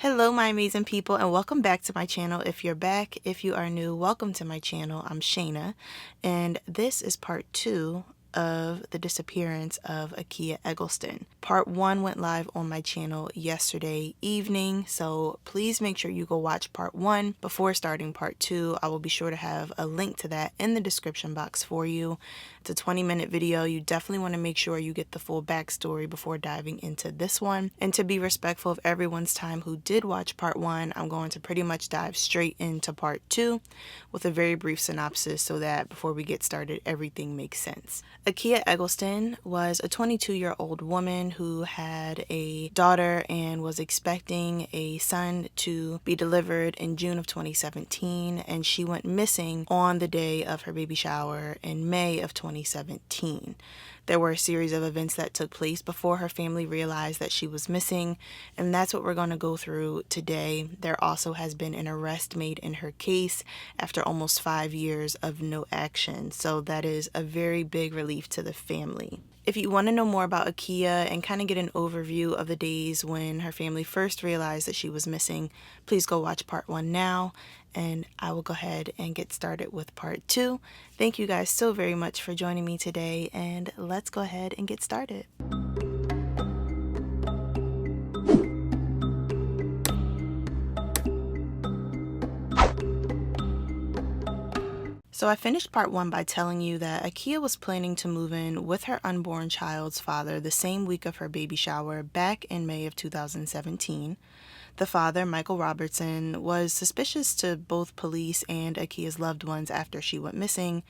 Hello, my amazing people, and welcome back to my channel. If you're back, if you are new, welcome to my channel. I'm Shayna, and this is part 2 of the disappearance of Akia Eggleston. Part 1 went live on my channel yesterday evening, so please make sure you go watch part 1 before starting part 2. I will be sure to have a link to that in the description box for you. It's a 20-minute video. You definitely want to make sure you get the full backstory before diving into this one. And to be respectful of everyone's time who did watch part 1, I'm going to pretty much dive straight into part 2 with a very brief synopsis so that before we get started, everything makes sense. Akia Eggleston was a 22-year-old woman who had a daughter and was expecting a son to be delivered in June of 2017, and she went missing on the day of her baby shower in May of 2017. There were a series of events that took place before her family realized that she was missing, and that's what we're going to go through today. There also has been an arrest made in her case after almost 5 years of no action, so that is a very big relief to the family. If you want to know more about Akia and kind of get an overview of the days when her family first realized that she was missing, please go watch part 1 now, and I will go ahead and get started with part 2. Thank you guys so very much for joining me today, and let's go ahead and get started. So I finished part 1 by telling you that Akia was planning to move in with her unborn child's father the same week of her baby shower back in May of 2017. The father, Michael Robertson, was suspicious to both police and Akia's loved ones after she went missing,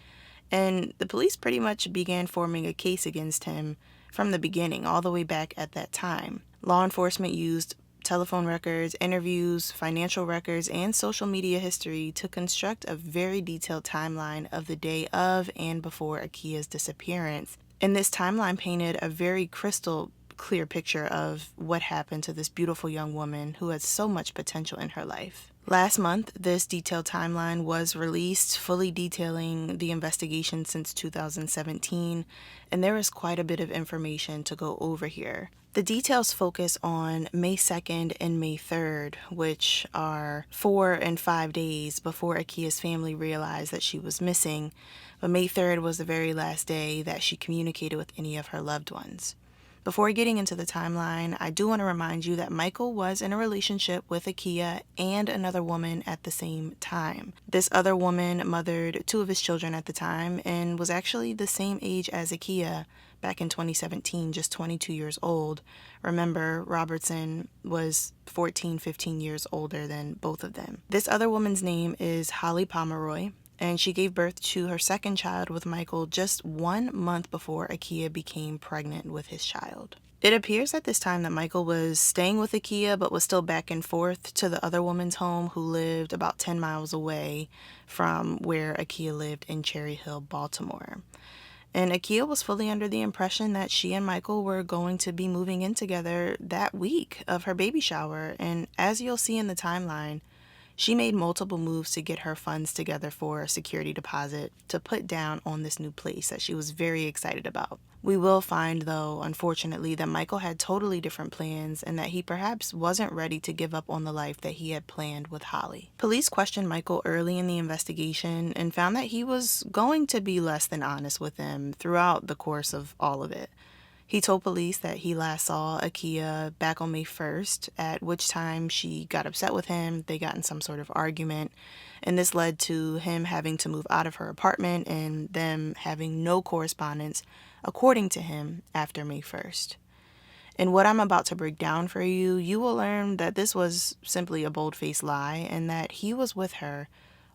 and the police pretty much began forming a case against him from the beginning, all the way back at that time. Law enforcement used telephone records, interviews, financial records, and social media history to construct a very detailed timeline of the day of and before Akia's disappearance. And this timeline painted a very crystal clear picture of what happened to this beautiful young woman who had so much potential in her life. Last month, this detailed timeline was released, fully detailing the investigation since 2017, and there is quite a bit of information to go over here. The details focus on May 2nd and May 3rd, which are 4 and 5 days before Akia's family realized that she was missing, but May 3rd was the very last day that she communicated with any of her loved ones. Before getting into the timeline, I do want to remind you that Michael was in a relationship with Akia and another woman at the same time. This other woman mothered 2 of his children at the time and was actually the same age as Akia back in 2017, just 22 years old. Remember, Robertson was 15 years older than both of them. This other woman's name is Holly Pomeroy, and she gave birth to her second child with Michael just 1 month before Akia became pregnant with his child. It appears at this time that Michael was staying with Akia but was still back and forth to the other woman's home, who lived about 10 miles away from where Akia lived in Cherry Hill, Baltimore. And Akia was fully under the impression that she and Michael were going to be moving in together that week of her baby shower, and as you'll see in the timeline, she made multiple moves to get her funds together for a security deposit to put down on this new place that she was very excited about. We will find, though, unfortunately, that Michael had totally different plans and that he perhaps wasn't ready to give up on the life that he had planned with Holly. Police questioned Michael early in the investigation and found that he was going to be less than honest with them throughout the course of all of it. He told police that he last saw Akia back on May 1st, at which time she got upset with him. They got in some sort of argument, and this led to him having to move out of her apartment and them having no correspondence, according to him, after May 1st. In what I'm about to break down for you, you will learn that this was simply a bold-faced lie and that he was with her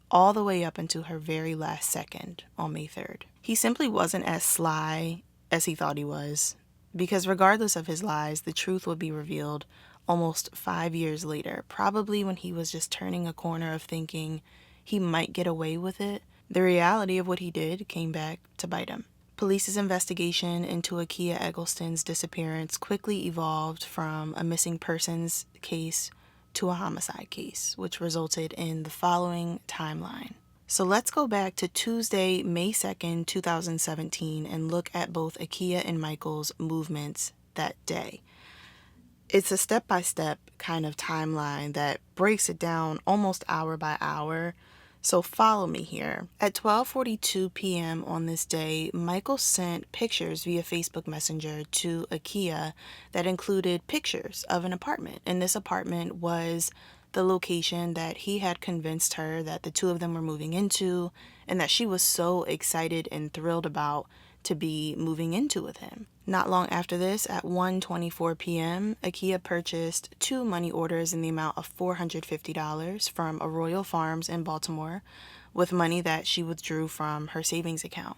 all the way up until her very last second on May 3rd. He simply wasn't as sly as he thought he was, because regardless of his lies, the truth would be revealed almost 5 years later, probably when he was just turning a corner of thinking he might get away with it. The reality of what he did came back to bite him. Police's investigation into Akia Eggleston's disappearance quickly evolved from a missing persons case to a homicide case, which resulted in the following timeline. So let's go back to Tuesday, May 2nd, 2017, and look at both Akia and Michael's movements that day. It's a step-by-step kind of timeline that breaks it down almost hour by hour. So follow me here. At 12:42 p.m. on this day, Michael sent pictures via Facebook Messenger to Akia that included pictures of an apartment. And this apartment was the location that he had convinced her that the two of them were moving into, and that she was so excited and thrilled about to be moving into with him. Not long after this, at 1:24 p.m., Akia purchased 2 money orders in the amount of $450 from Arroyo Farms in Baltimore with money that she withdrew from her savings account.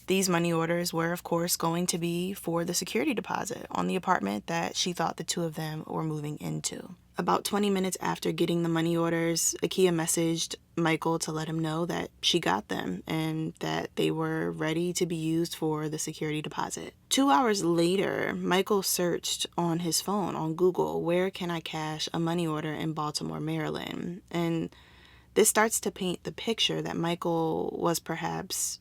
These money orders were, of course, going to be for the security deposit on the apartment that she thought the two of them were moving into. About 20 minutes after getting the money orders, Akia messaged Michael to let him know that she got them and that they were ready to be used for the security deposit. 2 hours later, Michael searched on his phone on Google, "Where can I cash a money order in Baltimore, Maryland?" And this starts to paint the picture that Michael was perhaps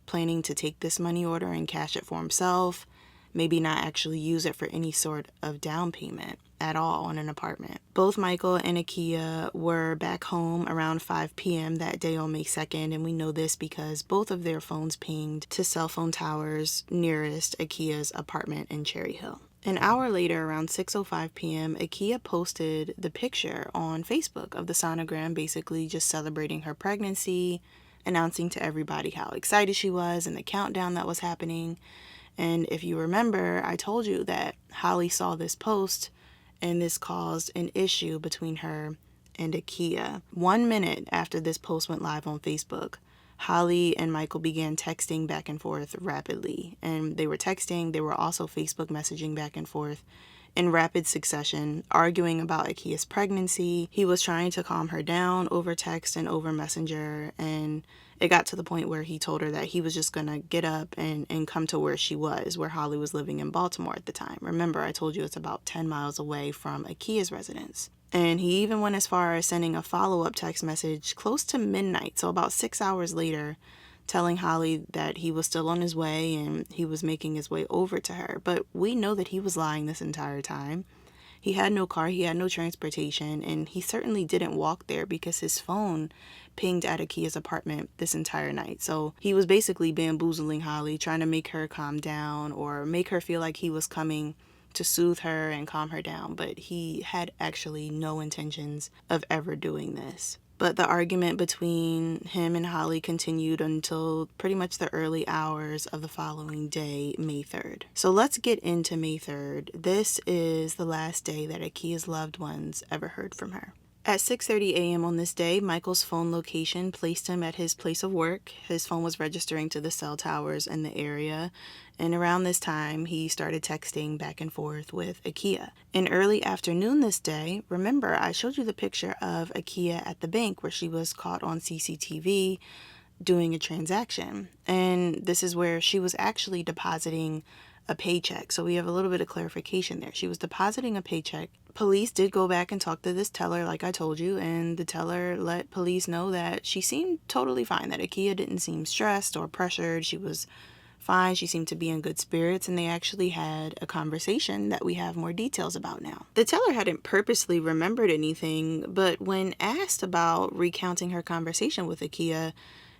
planning to take this money order and cash it for himself, maybe not actually use it for any sort of down payment at all on an apartment. Both Michael and Akia were back home around 5 p.m. that day on May 2nd, and we know this because both of their phones pinged to cell phone towers nearest Akia's apartment in Cherry Hill. An hour later, around 6:05 p.m., Akia posted the picture on Facebook of the sonogram, basically just celebrating her pregnancy, announcing to everybody how excited she was and the countdown that was happening. And if you remember, I told you that Holly saw this post and this caused an issue between her and Akia. 1 minute after this post went live on Facebook, Holly and Michael began texting back and forth rapidly. And they were texting, they were also Facebook messaging back and forth in rapid succession, arguing about Akia's pregnancy. He was trying to calm her down over text and over Messenger, and it got to the point where he told her that he was just going to get up and come to where she was, where Holly was living in Baltimore at the time. Remember, I told you it's about 10 miles away from Akia's residence. And he even went as far as sending a follow-up text message close to midnight, so about 6 hours later, telling Holly that he was still on his way and he was making his way over to her. But we know that he was lying this entire time. He had no car, he had no transportation, and he certainly didn't walk there because his phone pinged at Akia's apartment this entire night. So he was basically bamboozling Holly, trying to make her calm down or make her feel like he was coming to soothe her and calm her down, but he had actually no intentions of ever doing this. But the argument between him and Holly continued until pretty much the early hours of the following day, May 3rd. So let's get into May 3rd. This is the last day that Akia's loved ones ever heard from her. At 6:30 a.m. on this day, Michael's phone location placed him at his place of work. His phone was registering to the cell towers in the area, and around this time, he started texting back and forth with Akia. In early afternoon this day, remember I showed you the picture of Akia at the bank where she was caught on CCTV doing a transaction, and this is where she was actually depositing a paycheck. So we have a little bit of clarification there. She was depositing a paycheck. Police did go back and talk to this teller, like I told you, and the teller let police know that she seemed totally fine, that Akia didn't seem stressed or pressured. She was fine. She seemed to be in good spirits, and they actually had a conversation that we have more details about now. The teller hadn't purposely remembered anything, but when asked about recounting her conversation with Akia,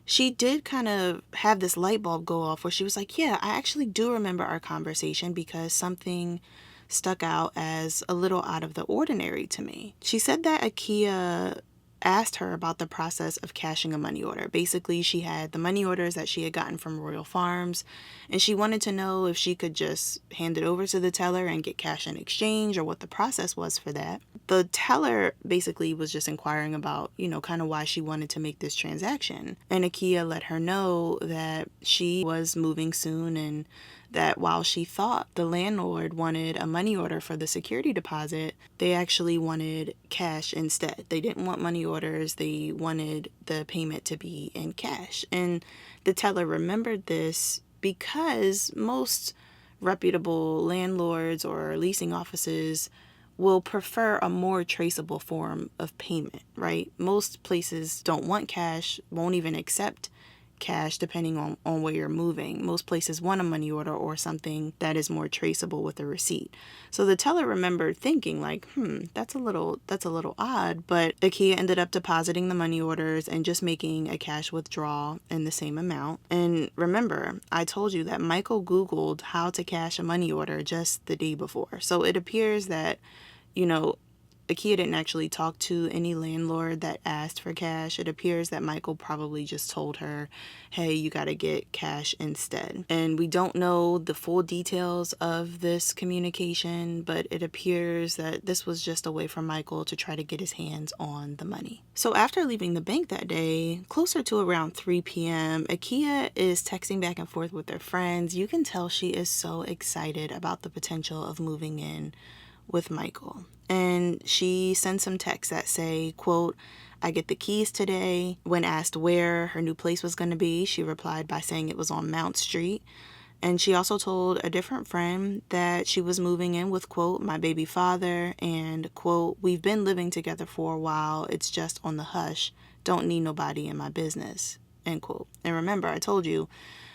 she did kind of have this light bulb go off where she was like, yeah, I actually do remember our conversation because something stuck out as a little out of the ordinary to me. She said that Akia asked her about the process of cashing a money order. Basically, she had the money orders that she had gotten from Royal Farms, and she wanted to know if she could just hand it over to the teller and get cash in exchange, or what the process was for that. The teller basically was just inquiring about, kind of why she wanted to make this transaction. And Akia let her know that she was moving soon, and that while she thought the landlord wanted a money order for the security deposit, they actually wanted cash instead. They didn't want money orders. They wanted the payment to be in cash. And the teller remembered this because most reputable landlords or leasing offices will prefer a more traceable form of payment, right? Most places don't want cash, won't even accept cash depending on where you're moving. Most places want a money order or something that is more traceable with a receipt. So the teller remembered thinking like, that's a little odd, but Akia ended up depositing the money orders and just making a cash withdrawal in the same amount. And remember, I told you that Michael Googled how to cash a money order just the day before. So it appears that, Akia didn't actually talk to any landlord that asked for cash. It appears that Michael probably just told her, hey, you got to get cash instead. And we don't know the full details of this communication, but it appears that this was just a way for Michael to try to get his hands on the money. So after leaving the bank that day, closer to around 3 p.m., Akia is texting back and forth with her friends. You can tell she is so excited about the potential of moving in with Michael. And she sends some texts that say, quote, I get the keys today. When asked where her new place was going to be, she replied by saying it was on Mount Street. And she also told a different friend that she was moving in with, quote, my baby father, and, quote, we've been living together for a while. It's just on the hush. Don't need nobody in my business, end quote. And remember, I told you,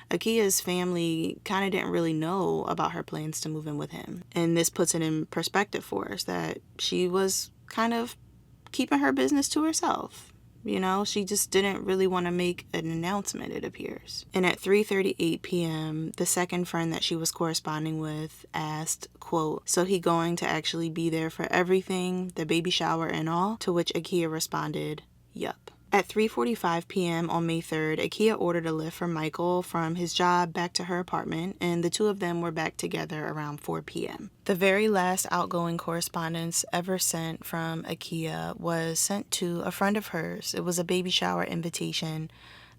Akia's family kind of didn't really know about her plans to move in with him. And this puts it in perspective for us that she was kind of keeping her business to herself. She just didn't really want to make an announcement, it appears. And at 3:38 p.m., the second friend that she was corresponding with asked, quote, so he going to actually be there for everything, the baby shower and all? To which Akia responded, yup. At 3:45 p.m. on May 3rd, Akia ordered a lift for Michael from his job back to her apartment, and the two of them were back together around 4 p.m. The very last outgoing correspondence ever sent from Akia was sent to a friend of hers. It was a baby shower invitation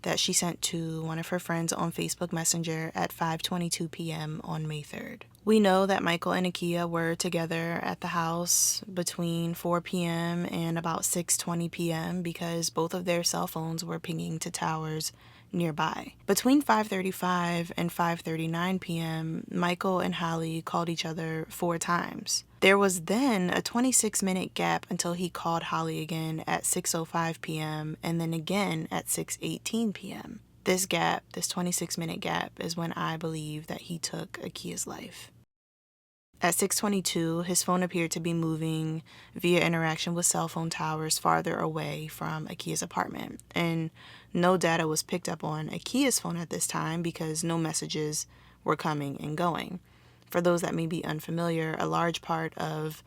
that she sent to one of her friends on Facebook Messenger at 5:22 p.m. on May 3rd. We know that Michael and Akia were together at the house between 4 p.m. and about 6:20 p.m. because both of their cell phones were pinging to towers nearby. Between 5:35 and 5:39 p.m., Michael and Holly called each other 4 times. There was then a 26-minute gap until he called Holly again at 6:05 p.m. and then again at 6:18 p.m. This 26-minute gap, is when I believe that he took Akia's life. At 6:22, his phone appeared to be moving via interaction with cell phone towers farther away from Akia's apartment, and no data was picked up on Akia's phone at this time because no messages were coming and going. For those that may be unfamiliar, a large part of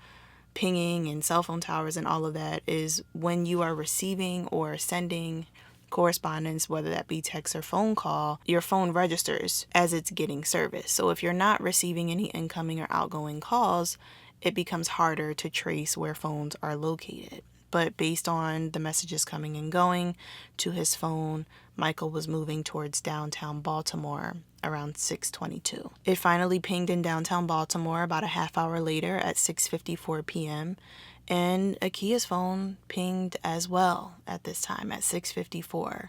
pinging and cell phone towers and all of that is when you are receiving or sending correspondence, whether that be text or phone call, your phone registers as it's getting service. So if you're not receiving any incoming or outgoing calls, it becomes harder to trace where phones are located. But based on the messages coming and going to his phone, Michael was moving towards downtown Baltimore around 6:22. It finally pinged in downtown Baltimore about a half hour later at 6:54 p.m., and Akia's phone pinged as well at this time at 6:54.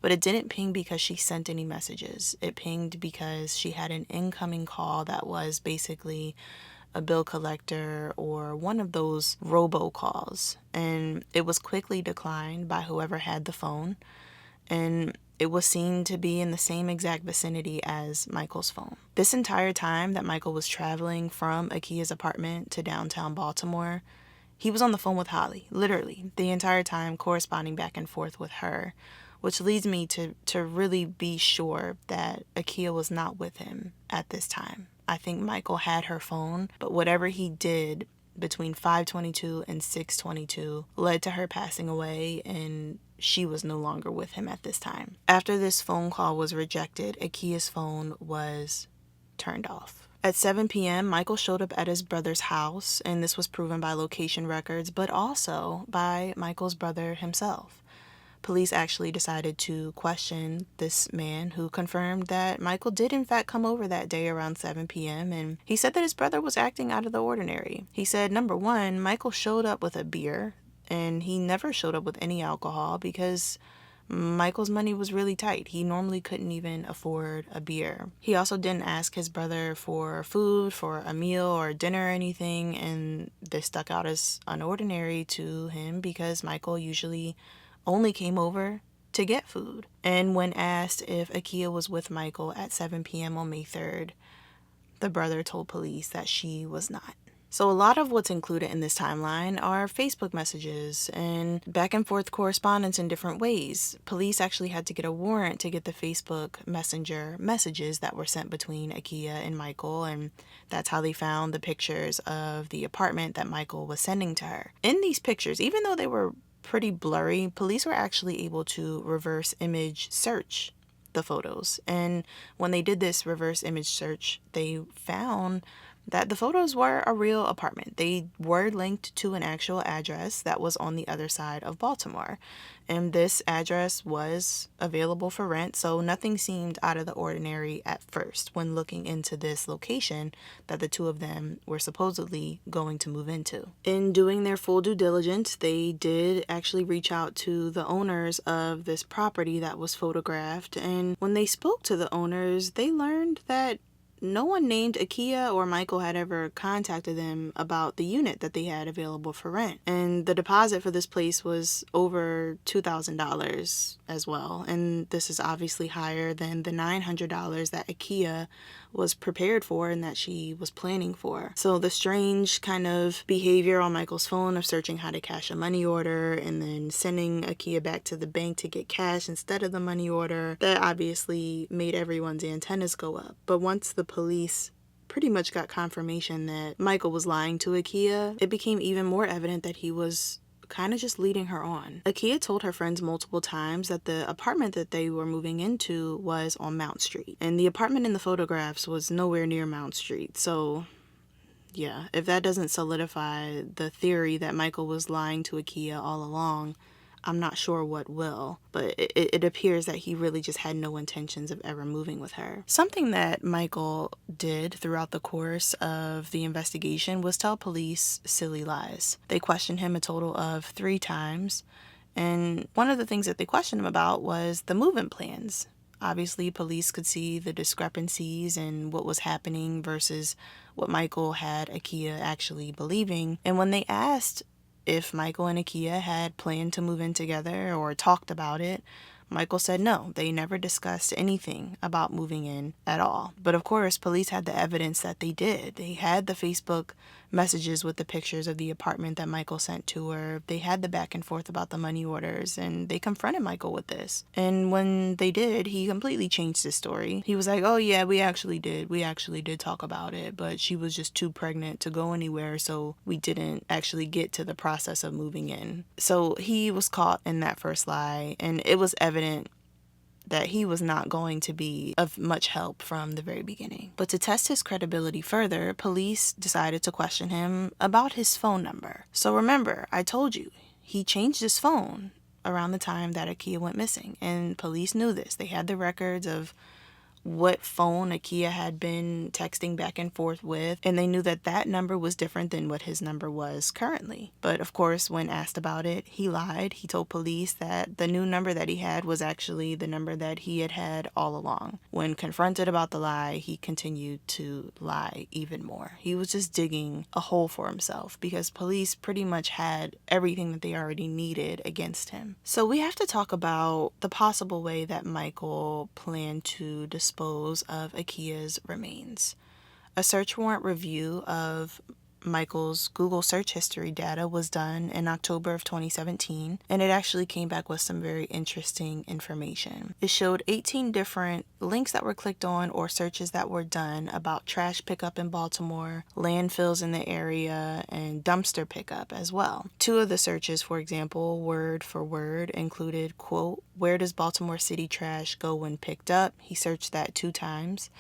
But it didn't ping because she sent any messages. It pinged because she had an incoming call that was basically a bill collector or one of those robocalls. And it was quickly declined by whoever had the phone. And it was seen to be in the same exact vicinity as Michael's phone. This entire time that Michael was traveling from Akia's apartment to downtown Baltimore, he was on the phone with Holly, literally, the entire time corresponding back and forth with her, which leads me to really be sure that Akia was not with him at this time. I think Michael had her phone, but whatever he did between 5:22 and 6:22 led to her passing away, and she was no longer with him at this time. After this phone call was rejected, Akia's phone was turned off. At 7 p.m., Michael showed up at his brother's house, and this was proven by location records, but also by Michael's brother himself. Police actually decided to question this man, who confirmed that Michael did in fact come over that day around 7 p.m. and he said that his brother was acting out of the ordinary. He said, number one, Michael showed up with a beer and he never showed up with any alcohol because Michael's money was really tight. He normally couldn't even afford a beer. He also didn't ask his brother for food, for a meal or dinner or anything, and this stuck out as unordinary to him because Michael usually only came over to get food. And when asked if Akia was with Michael at 7 p.m. on May 3rd, the brother told police that she was not. So a lot of what's included in this timeline are Facebook messages and back and forth correspondence in different ways. Police actually had to get a warrant to get the Facebook Messenger messages that were sent between Akia and Michael, and that's how they found the pictures of the apartment that Michael was sending to her. In these pictures, even though they were pretty blurry, police were actually able to reverse image search the photos. And when they did this reverse image search, they found that the photos were a real apartment. They were linked to an actual address that was on the other side of Baltimore. And this address was available for rent, so nothing seemed out of the ordinary at first when looking into this location that the two of them were supposedly going to move into. In doing their full due diligence, they did actually reach out to the owners of this property that was photographed, and when they spoke to the owners, they learned that no one named Akia or Michael had ever contacted them about the unit that they had available for rent. And the deposit for this place was over $2,000 as well. And this is obviously higher than the $900 that Akia was prepared for and that she was planning for. So the strange kind of behavior on Michael's phone of searching how to cash a money order and then sending Akia back to the bank to get cash instead of the money order, that obviously made everyone's antennas go up. But once the police pretty much got confirmation that Michael was lying to Akia, it became even more evident that he was kind of just leading her on. Akia told her friends multiple times that the apartment that they were moving into was on Mount Street, and the apartment in the photographs was nowhere near Mount Street. So yeah, if that doesn't solidify the theory that Michael was lying to Akia all along, I'm not sure what will, but it appears that he really just had no intentions of ever moving with her. Something that Michael did throughout the course of the investigation was tell police silly lies. They questioned him a total of 3 times, and one of the things that they questioned him about was the move-in plans. Obviously, police could see the discrepancies in what was happening versus what Michael had Akia actually believing, and when they asked if Michael and Akia had planned to move in together or talked about it, Michael said no, they never discussed anything about moving in at all. But of course, police had the evidence that they did. They had the Facebook messages with the pictures of the apartment that Michael sent to her. They had the back and forth about the money orders, and they confronted Michael with this. And when they did, he completely changed his story. He was like, oh yeah, we actually did talk about it, but she was just too pregnant to go anywhere, so we didn't actually get to the process of moving in. So he was caught in that first lie, and it was evident that he was not going to be of much help from the very beginning. But to test his credibility further, police decided to question him about his phone number. So remember, I told you, he changed his phone around the time that Akia went missing, and police knew this. They had the records of what phone Akia had been texting back and forth with, and they knew that that number was different than what his number was currently. But of course, when asked about it, he lied. He told police that the new number that he had was actually the number that he had had all along. When confronted about the lie, he continued to lie even more. He was just digging a hole for himself because police pretty much had everything that they already needed against him. So we have to talk about the possible way that Michael planned to dispose of Akia's remains. A search warrant review of Michael's Google search history data was done in October of 2017, and it actually came back with some very interesting information. It showed 18 different links that were clicked on or searches that were done about trash pickup in Baltimore, landfills in the area, and dumpster pickup as well. 2 of the searches, for example, word for word, included, quote, "Where does Baltimore City trash go when picked up?" He searched that 2 times.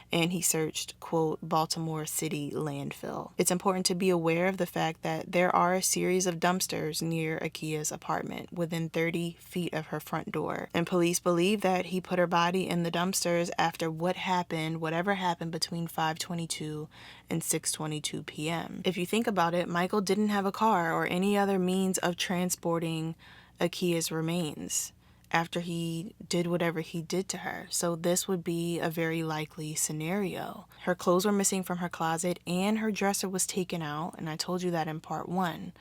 And he searched, quote, "Baltimore City landfill." It's important to be aware of the fact that there are a series of dumpsters near Akia's apartment within 30 feet of her front door. And police believe that he put her body in the dumpsters after whatever happened between 5:22 and 6:22 p.m. If you think about it, Michael didn't have a car or any other means of transporting Akia's remains after he did whatever he did to her. So this would be a very likely scenario. Her clothes were missing from her closet and her dresser was taken out, and I told you that in part 1.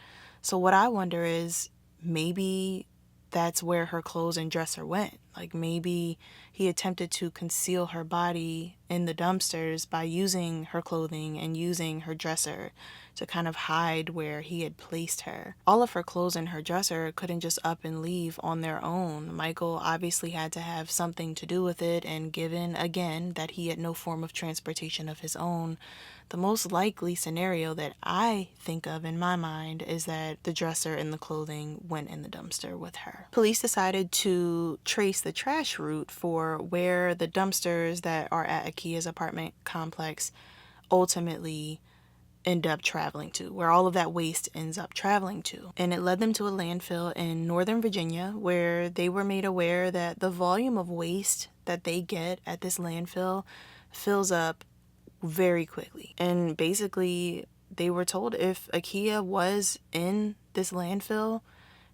So what I wonder is, maybe that's where her clothes and dresser went. Like maybe he attempted to conceal her body in the dumpsters by using her clothing and using her dresser to kind of hide where he had placed her. All of her clothes and her dresser couldn't just up and leave on their own. Michael obviously had to have something to do with it, and given, again, that he had no form of transportation of his own, the most likely scenario that I think of in my mind is that the dresser and the clothing went in the dumpster with her. Police decided to trace the trash route for where the dumpsters that are at Akia's apartment complex ultimately end up traveling to, where all of that waste ends up traveling to. And it led them to a landfill in Northern Virginia, where they were made aware that the volume of waste that they get at this landfill fills up very quickly. And basically, they were told if Akia was in this landfill,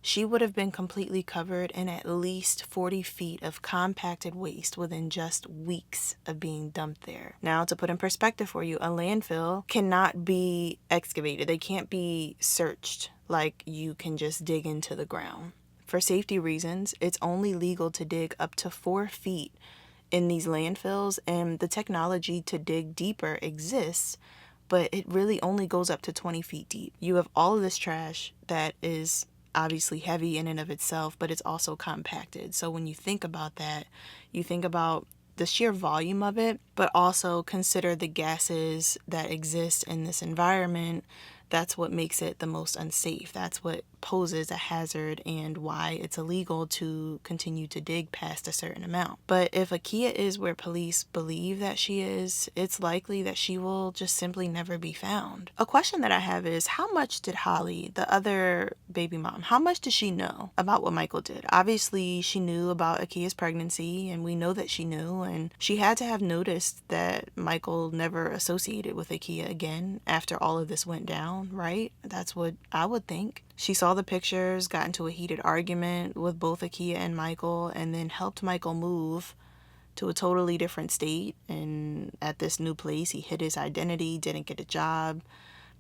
she would have been completely covered in at least 40 feet of compacted waste within just weeks of being dumped there. Now, to put in perspective for you, a landfill cannot be excavated. They can't be searched like you can just dig into the ground. For safety reasons, it's only legal to dig up to 4 feet in these landfills, and the technology to dig deeper exists, but it really only goes up to 20 feet deep. You have all of this trash that is obviously heavy in and of itself, but it's also compacted. So when you think about that, you think about the sheer volume of it, but also consider the gases that exist in this environment. That's what makes it the most unsafe. That's what poses a hazard and why it's illegal to continue to dig past a certain amount. But if Akia is where police believe that she is, it's likely that she will just simply never be found. A question that I have is, how much did Holly, the other baby mom, how much did she know about what Michael did? Obviously, she knew about Akia's pregnancy, and we know that she knew, and she had to have noticed that Michael never associated with Akia again after all of this went down, right? That's what I would think. She saw the pictures, got into a heated argument with both Akia and Michael, and then helped Michael move to a totally different state. And at this new place, he hid his identity, didn't get a job.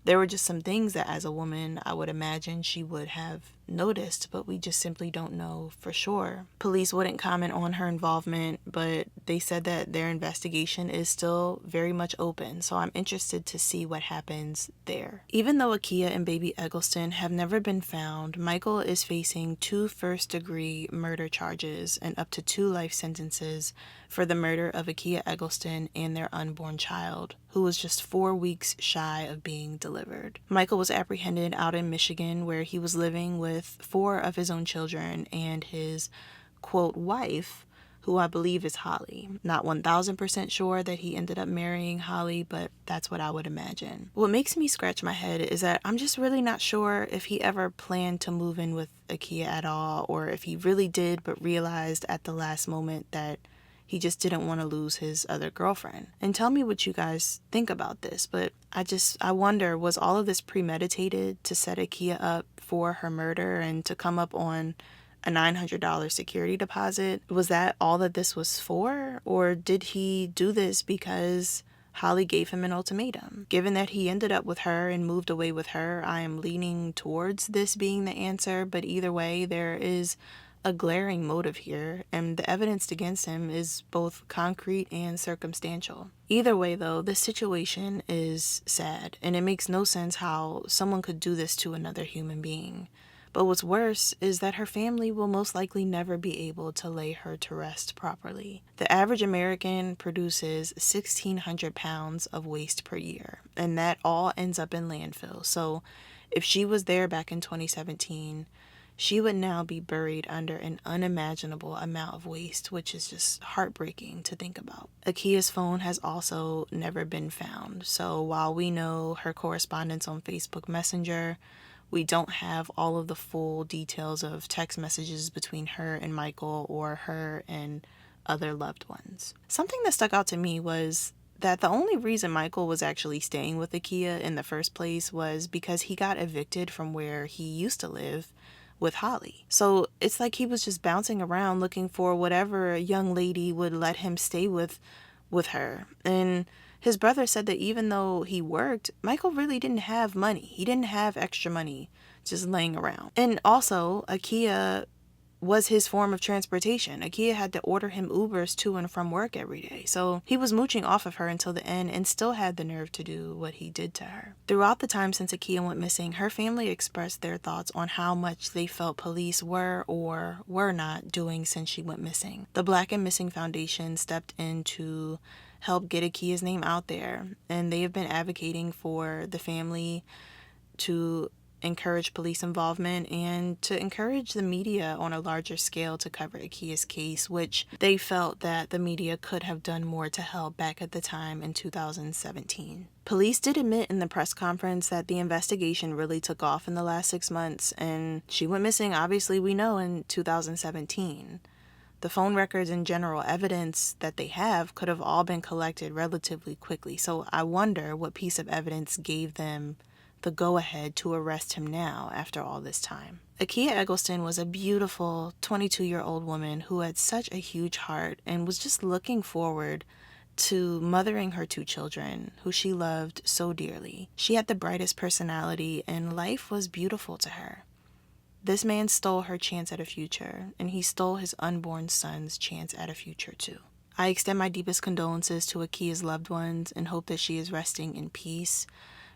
There were just some things that as a woman, I would imagine she would have noticed, but we just simply don't know for sure. Police wouldn't comment on her involvement, but they said that their investigation is still very much open, so I'm interested to see what happens there. Even though Akia and baby Eggleston have never been found, Michael is facing 2 first-degree murder charges and up to 2 life sentences for the murder of Akia Eggleston and their unborn child, who was just 4 weeks shy of being delivered. Michael was apprehended out in Michigan, where he was living with 4 of his own children and his, quote, wife, who I believe is Holly. Not 1000% sure that he ended up marrying Holly, but that's what I would imagine. What makes me scratch my head is that I'm just really not sure if he ever planned to move in with Akia at all, or if he really did but realized at the last moment that he just didn't want to lose his other girlfriend. And tell me what you guys think about this, but I wonder, was all of this premeditated to set Akia up for her murder and to come up on a $900 security deposit? Was that all that this was for? Or did he do this because Holly gave him an ultimatum? Given that he ended up with her and moved away with her, I am leaning towards this being the answer, but either way, there is a glaring motive here, and the evidence against him is both concrete and circumstantial. Either way, though, this situation is sad, and it makes no sense how someone could do this to another human being. But what's worse is that her family will most likely never be able to lay her to rest properly. The average American produces 1,600 pounds of waste per year, and that all ends up in landfill. So if she was there back in 2017, she would now be buried under an unimaginable amount of waste, which is just heartbreaking to think about. Akia's phone has also never been found. So while we know her correspondence on Facebook Messenger, we don't have all of the full details of text messages between her and Michael or her and other loved ones. Something that stuck out to me was that the only reason Michael was actually staying with Akia in the first place was because he got evicted from where he used to live with Holly. So it's like he was just bouncing around looking for whatever young lady would let him stay with her. And his brother said that even though he worked, Michael really didn't have money. He didn't have extra money just laying around. And also, Akia was his form of transportation. Akia had to order him Ubers to and from work every day. So he was mooching off of her until the end and still had the nerve to do what he did to her. Throughout the time since Akia went missing, her family expressed their thoughts on how much they felt police were or were not doing since she went missing. The Black and Missing Foundation stepped in to help get Akia's name out there, and they have been advocating for the family to encourage police involvement and to encourage the media on a larger scale to cover Akia's case, which they felt that the media could have done more to help back at the time in 2017. Police did admit in the press conference that the investigation really took off in the last 6 months, and she went missing, obviously we know, in 2017. The phone records and general evidence that they have could have all been collected relatively quickly, so I wonder what piece of evidence gave them the go-ahead to arrest him now after all this time. Akia Eggleston was a beautiful 22-year-old woman who had such a huge heart and was just looking forward to mothering her 2 children, who she loved so dearly. She had the brightest personality, and life was beautiful to her. This man stole her chance at a future, and he stole his unborn son's chance at a future too. I extend my deepest condolences to Akia's loved ones and hope that she is resting in peace.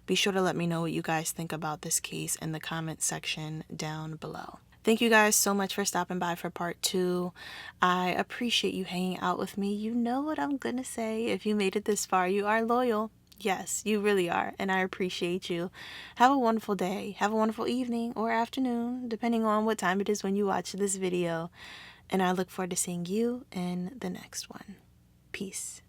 Be sure to let me know what you guys think about this case in the comment section down below. Thank you guys so much for stopping by for part 2. I appreciate you hanging out with me. You know what I'm gonna say. If you made it this far, you are loyal. Yes, you really are, and I appreciate you. Have a wonderful day. Have a wonderful evening or afternoon, depending on what time it is when you watch this video. And I look forward to seeing you in the next one. Peace.